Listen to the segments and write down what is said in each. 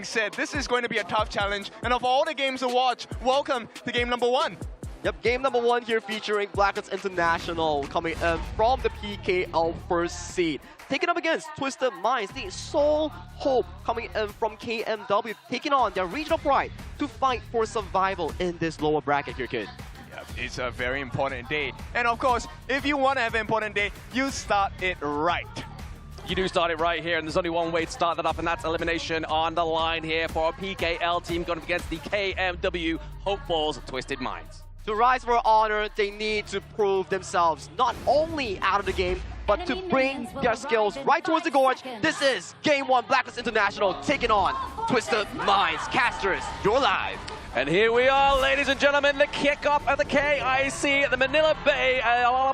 Said this is going to be a tough challenge, and of all the games to watch, welcome to game number 1. Yep, game number 1 here featuring Blacklist International coming in from the PKL first seed. Taking up against Twisted Minds, the sole hope coming in from KMW, taking on their regional pride to fight for survival in this lower bracket here, kid. It's a very important day, and of course, if you want to have an important day, you start it right. You do start it right here, and there's only one way to start that up, and that's elimination on the line here for a PKL team going up against the KMW Hopefuls Twisted Minds. To rise for honor, they need to prove themselves not only out of the game, but to bring their skills right towards the gorge. This is Game 1 Blacklist International taking on Twisted Minds. Casters, you're live. And here we are, ladies and gentlemen, the kickoff of the KIC at the Manila Bay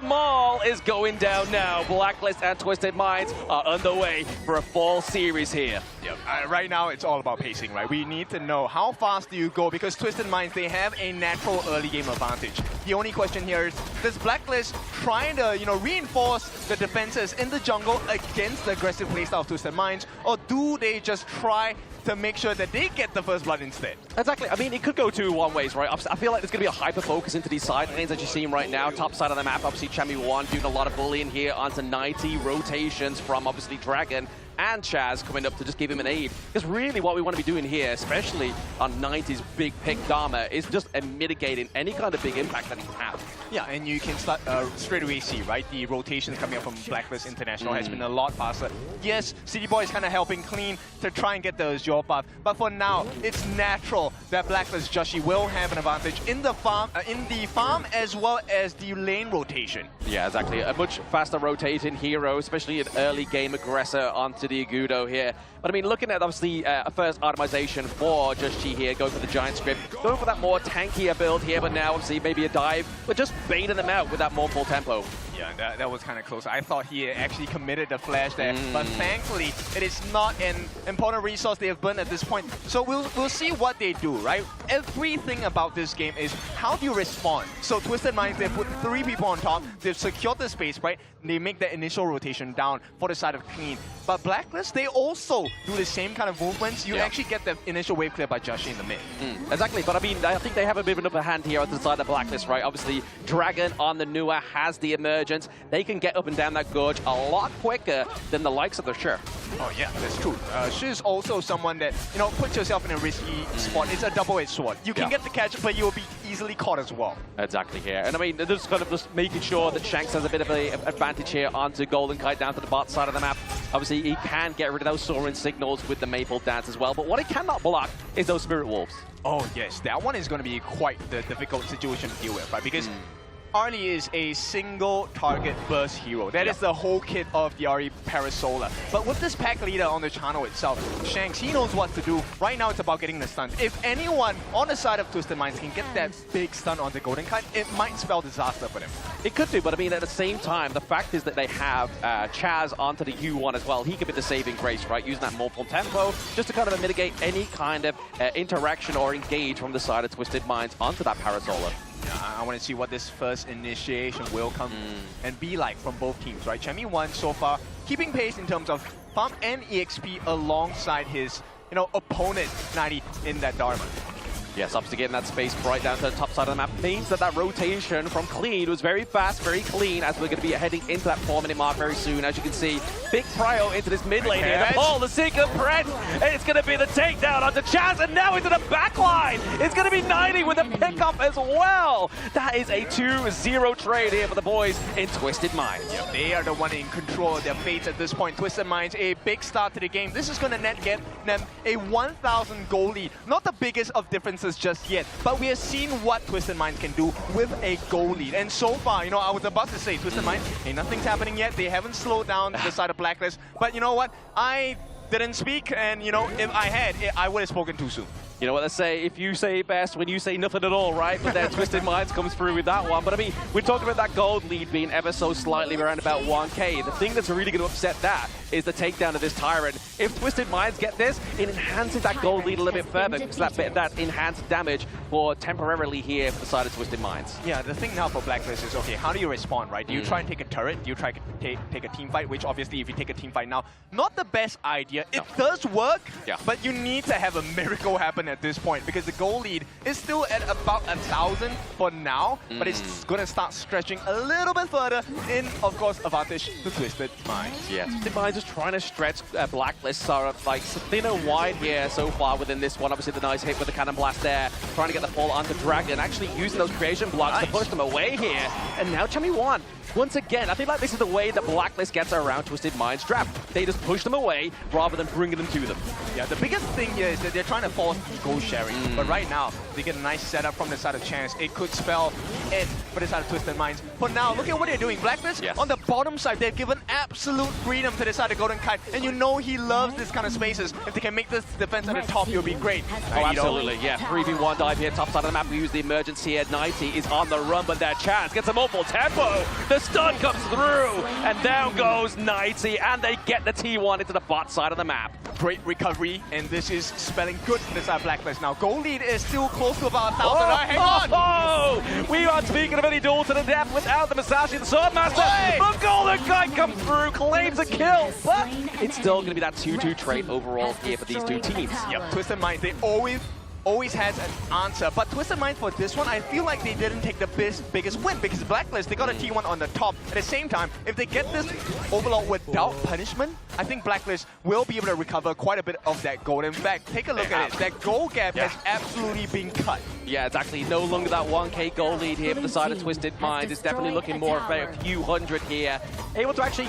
Mall is going down now. Blacklist and Twisted Minds are underway for a fall series here. Yep. Right now, it's all about pacing, right? We need to know how fast do you go, because Twisted Minds, they have a natural early game advantage. The only question here is, does Blacklist trying to, reinforce the defenses in the jungle against the aggressive playstyle of Twisted Minds, or do they just try to make sure that they get the first blood instead? Exactly. I mean, it could go one ways, right? I feel like there's going to be a hyper-focus into these side lanes that you're seeing right now. Top side of the map, obviously, Chemi1 doing a lot of bullying here onto 90 rotations from, obviously, Dragon and Chaz coming up to just give him an aid. Because really what we want to be doing here, especially on 90's big pick Dharma, is just mitigating any kind of big impact that he can have. Yeah, and you can start straight away see, right? The rotations coming up from Blacklist International has been a lot faster. Yes, City Boy is kind of helping clean to try and get those job buff, but for now, it's natural that Blacklist Joshi will have an advantage in the farm as well as the lane rotation. Yeah, exactly. A much faster rotating hero, especially an early game aggressor onto the Agudo here. But I mean, looking at obviously a first itemization for Joshi here, going for the Giant Script, going for that more tankier build here, but now obviously maybe a dive, but just baiting them out with that more full tempo. Yeah, that was kind of close. I thought he actually committed the flash there, but thankfully it is not an important resource they have burned at this point. So we'll see what they do, right? Everything about this game is how do you respond? So Twisted Minds, they put 3 people on top, they've secured the space, right? They make that initial rotation down for the side of Clean. But Blacklist, they also do the same kind of movements. You actually get the initial wave clear by Joshi in the mid. Exactly, but I mean, I think they have a bit of an upper hand here on the side of Blacklist, right? Obviously, Dragon on the Nua has the emergence. They can get up and down that gorge a lot quicker than the likes of the Shi. Oh yeah, that's true. Shi is also someone that, puts yourself in a risky spot. It's a double-edged sword. You can get the catch, but you'll be easily caught as well. Exactly here. And I mean, they're just kind of just making sure that Shanks has a bit of an advantage here onto Golden Kite down to the bot side of the map. Obviously, he can get rid of those soaring signals with the Maple Dance as well, but what he cannot block is those Spirit Wolves. Oh yes, that one is going to be quite the difficult situation to deal with, right? Because Arlie is a single target burst hero. That is the whole kit of the Ari Parasola. But with this pack leader on the channel itself, Shanks, he knows what to do. Right now it's about getting the stun. If anyone on the side of Twisted Minds can get that big stun on the Golden Kite, it might spell disaster for them. It could do, but I mean, at the same time, the fact is that they have Chaz onto the U1 as well. He could be the saving grace, right? Using that more full tempo, just to kind of mitigate any kind of interaction or engage from the side of Twisted Minds onto that Parasola. I want to see what this first initiation will come and be like from both teams, right? Chemi1 so far keeping pace in terms of farm and EXP alongside his, opponent 90 in that Dharma. Yes, obviously getting that space right down to the top side of the map means that that rotation from Clean was very fast, very clean, as we're going to be heading into that 4-minute mark very soon. As you can see, big prio into this mid lane here. The pull, the secret press, and it's going to be the takedown onto Chaz, and now into the back line. It's going to be 90 with a pickup as well. That is a 2-0 trade here for the boys in Twisted Minds. Yep, they are the one in control of their fates at this point. Twisted Minds, a big start to the game. This is going to net get them a 1,000 goal lead. Not the biggest of differences just yet, but we have seen what Twisted Minds can do with a goal lead. And so far, I was about to say, Twisted Minds, hey, nothing's happening yet. They haven't slowed down the side of Blacklist. But you know what? I didn't speak, and if I had, I would have spoken too soon. You know what they say, if you say best when you say nothing at all, right? But then Twisted Minds comes through with that one. But I mean, we talked about that gold lead being ever so slightly around about 1K. The thing that's really going to upset that is the takedown of this Tyrant. If Twisted Minds get this, it enhances that gold lead a little bit further, because that enhanced damage for temporarily here for the side of Twisted Minds. Yeah, the thing now for Blacklist is, okay, how do you respond, right? Do you try and take a turret? Do you try to take a team fight? Which obviously, if you take a team fight now, not the best idea. It does work, but you need to have a miracle happen at this point, because the goal lead is still at about 1,000 for now, but it's going to start stretching a little bit further in, of course, advantage to Twisted Minds. Yeah, Twisted Minds is trying to stretch Blacklist sort of like thin and wide here so far within this one. Obviously, the nice hit with the cannon blast there, trying to get the fall onto Dragon, actually using those creation blocks to push them away here. And now Chummy won. Once again, I feel like this is the way that Blacklist gets around Twisted Minds' trap. They just push them away rather than bringing them to them. Yeah, the biggest thing here is that they're trying to force goal sharing. But right now, they get a nice setup from the side of Chance. It could spell it for the side of Twisted Minds. But now, look at what they're doing. Blacklist, on the bottom side, they've given absolute freedom to the side of Golden Kite. And you know he loves this kind of spaces. If they can make this defense at the top, it'll be great. Oh, absolutely, yeah. 3v1 dive here, top side of the map. We use the emergency at 90. Is on the run, but that Chance gets a mobile tempo. The stun comes through, and down goes 90, and they get the T1 into the bot side of the map. Great recovery, and this is spelling good for the side of Blacklist. Now, goal lead is still close to about 1,000. Hang on! We are speaking of any duel to the death without the Masashi, the Swordmaster. But Golden Kite comes through, claims a kill, but it's still going to be that 2-2 trade overall here for these two teams. Yep, Twisted Minds, they always has an answer. But Twisted Minds for this one, I feel like they didn't take the biggest win, because Blacklist, they got a T1 on the top. At the same time, if they get this overload without punishment, I think Blacklist will be able to recover quite a bit of that gold. In fact, take a look at it. That gold gap has absolutely been cut. Yeah, it's actually no longer that 1K goal lead here for the side of Twisted Minds. It's definitely looking more about a few hundred here. Able to actually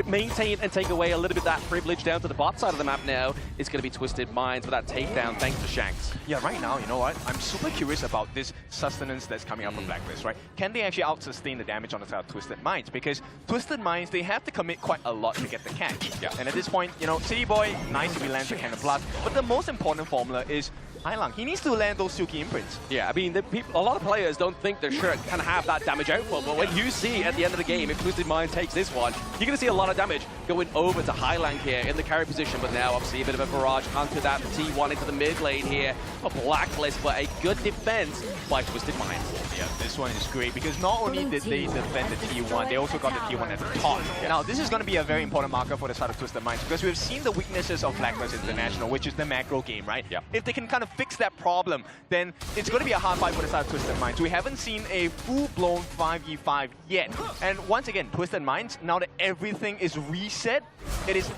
maintain and take away a little bit of that privilege down to the bot side of the map now. It's going to be Twisted Minds with that takedown thanks to Shanks. Yeah, right now, you know what? I'm super curious about this sustenance that's coming up from Blacklist, right? Can they actually out-sustain the damage on the side of Twisted Minds? Because Twisted Minds, they have to commit quite a lot to get the catch. And at this point, you know, City Boy, nice if he lands the cannon blast. But the most important formula is Ailang. He needs to land those Silky imprints. Yeah, I mean, a lot of players don't think their shirt can have that damage output, but when you see at the end of the game, if Twisted Mind takes this one, you're going to see a lot of damage going over to HIGHLIGTS here in the carry position, but now obviously a bit of a barrage onto that T1 into the mid lane here. A Blacklist, but a good defense by Twisted Minds. Yeah, this one is great, because not only did they defend the T1, they also got the T1 at the top. Now, this is going to be a very important marker for the side of Twisted Minds, because we've seen the weaknesses of Blacklist International, which is the macro game, right? If they can kind of fix that problem, then it's going to be a hard fight for the side of Twisted Minds. We haven't seen a full-blown 5v5 yet. And once again, Twisted Minds, now that everything is reset, it is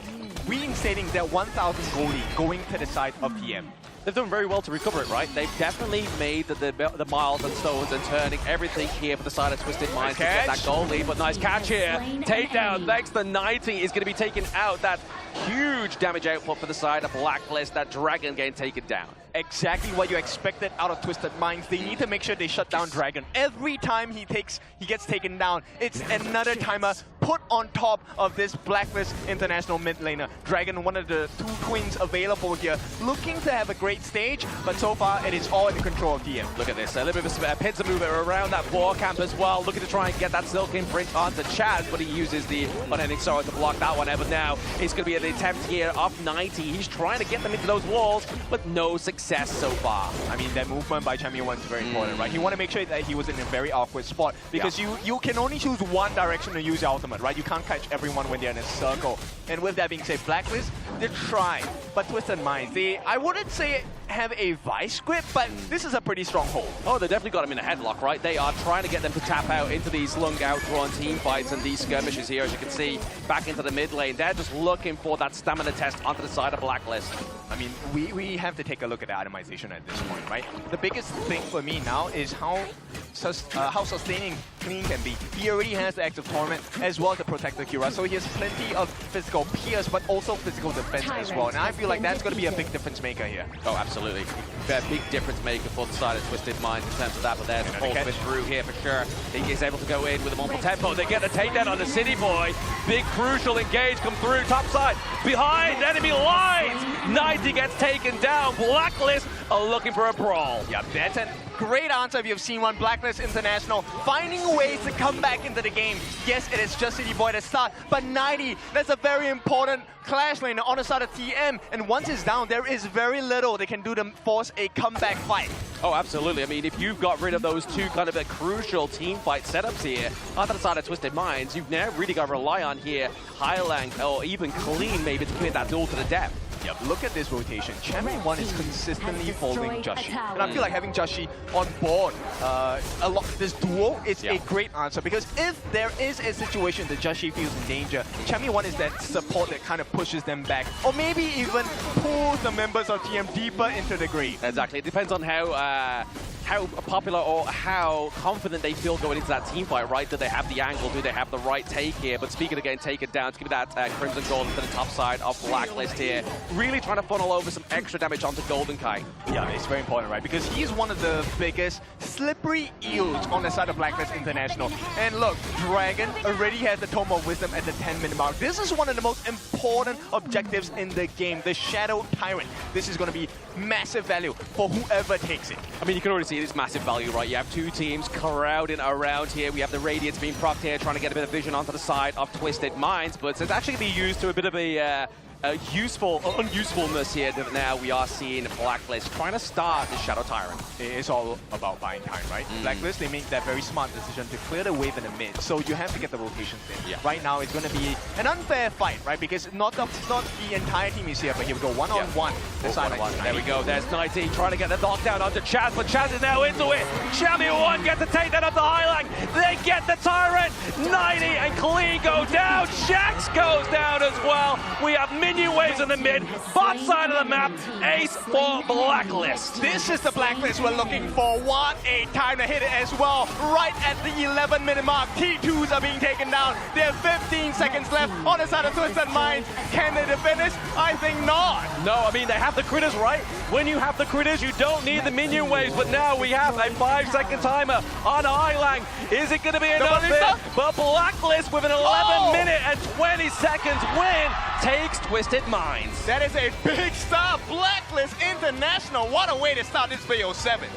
reinstating that 1,000 goal lead going to the side of TM. They've done very well to recover it, right? They've definitely made the miles and stones and turning everything here for the side of Twisted Minds to get that goal lead. But nice catch here. Takedown thanks to 90 is going to be taking out that huge damage output for the side of Blacklist. That Dragon getting taken down. Exactly what you expected out of Twisted Minds. They need to make sure they shut down Dragon. Every time he gets taken down, it's another timer put on top of this Blacklist International mid laner. Dragon, one of the two twins available here, looking to have a great stage, but so far it is all in the control of DM. Look at this, a little bit of a pincer movement around that war camp as well, looking to try and get that Silk imprint onto Chaz, but he uses the unending sorrow to block that one out. But now it's going to be an attempt here of 90. He's trying to get them into those walls, but no success so far. I mean, that movement by Champion is very important, right? You want to make sure that he was in a very awkward spot, because you can only choose one direction to use your ultimate, right? You can't catch everyone when they're in a circle. And with that being said, Blacklist, they try, but Twisted Minds, I wouldn't say have a vice grip, but this is a pretty strong hold. Oh, they definitely got him in a headlock, right? They are trying to get them to tap out into these long out-drawn team fights and these skirmishes here, as you can see, back into the mid lane. They're just looking for that stamina test onto the side of Blacklist. I mean, we have to take a look at the itemization at this point, right? The biggest thing for me now is how sustaining Clean can be. He already has the active torment as well as the Protector Cura, so he has plenty of physical physical pierce, but also physical defense as well. And I feel like that's going to be a big difference maker here. Oh, absolutely. A big difference maker for the side of Twisted Minds in terms of that, but there's a full switch through here for sure. He is able to go in with a multiple tempo. They get the takedown on the City Boy. Big crucial engage come through top side. Behind enemy lines. 90 gets taken down. Blacklist are looking for a brawl. Yeah, that's a great answer if you've seen one. Blacklist International finding ways to come back into the game. Yes, it is just City Boy to start, but 90, that's a very important clash lane on the side of TM. And once it's down, there is very little they can do to force a comeback fight. Oh, absolutely. I mean, if you've got rid of those two kind of crucial team fight setups here, on the side of Twisted Minds, you've now really got to rely on here HIGHLIGTS or even Clean maybe to commit that duel to the death. Yep, look at this rotation. Champion 1 is consistently holding Joshi. And I feel like having Joshi on board this duo is a great answer, because if there is a situation that Joshi feels in danger, Champion 1 is that support that kind of pushes them back, or maybe even pulls the members of TM deeper into the grave. Exactly. It depends on how popular or how confident they feel going into that team fight, right? Do they have the angle? Do they have the right take here? But speaking of getting taken down, to give that Crimson Golden to the top side of Blacklist here. Really trying to funnel over some extra damage onto Golden Kai. Yeah, it's very important, right? Because he's one of the biggest slippery eels on the side of Blacklist International. And look, Dragon already has the Tome of Wisdom at the 10-minute mark. This is one of the most important objectives in the game, the Shadow Tyrant. This is going to be massive value for whoever takes it. I mean, you can already see this massive value, right? You have two teams crowding around here. We have the Radiance being procced here, trying to get a bit of vision onto the side of Twisted Minds, but it's actually going to be used to a bit of a unusefulness here that now we are seeing Blacklist trying to start the Shadow Tyrant. It's all about buying time, right? Blacklist, they make that very smart decision to clear the wave in the mid, so you have to get the rotations in. Yeah. Right now, it's going to be an unfair fight, right? Because not the entire team is here, but here we go, one-on-one. There we go, there's 90 trying to get the knockdown onto Chaz, but Chaz is now into it. Champion 1 gets the takedown of the HIGHLIGTS. They get the Tyrant. 90 and Clean go down. Shax goes down as well. We have minion waves in the mid, bot side of the map, ace for Blacklist. This is the Blacklist we're looking for. What a time to hit it as well. Right at the 11-minute mark, T2s are being taken down. They have 15 seconds left on the side of Twisted Minds. Can they defend this? I think not. No, I mean, they have the critters, right? When you have the critters, you don't need the minion waves, but now we have a 5-second timer on HIGHLIGTS. Is it going to be enough here? But Blacklist with an 11-minute and 20 seconds win takes Twisted Minds. That is a big stop. Blacklist International. What a way to start this video 7.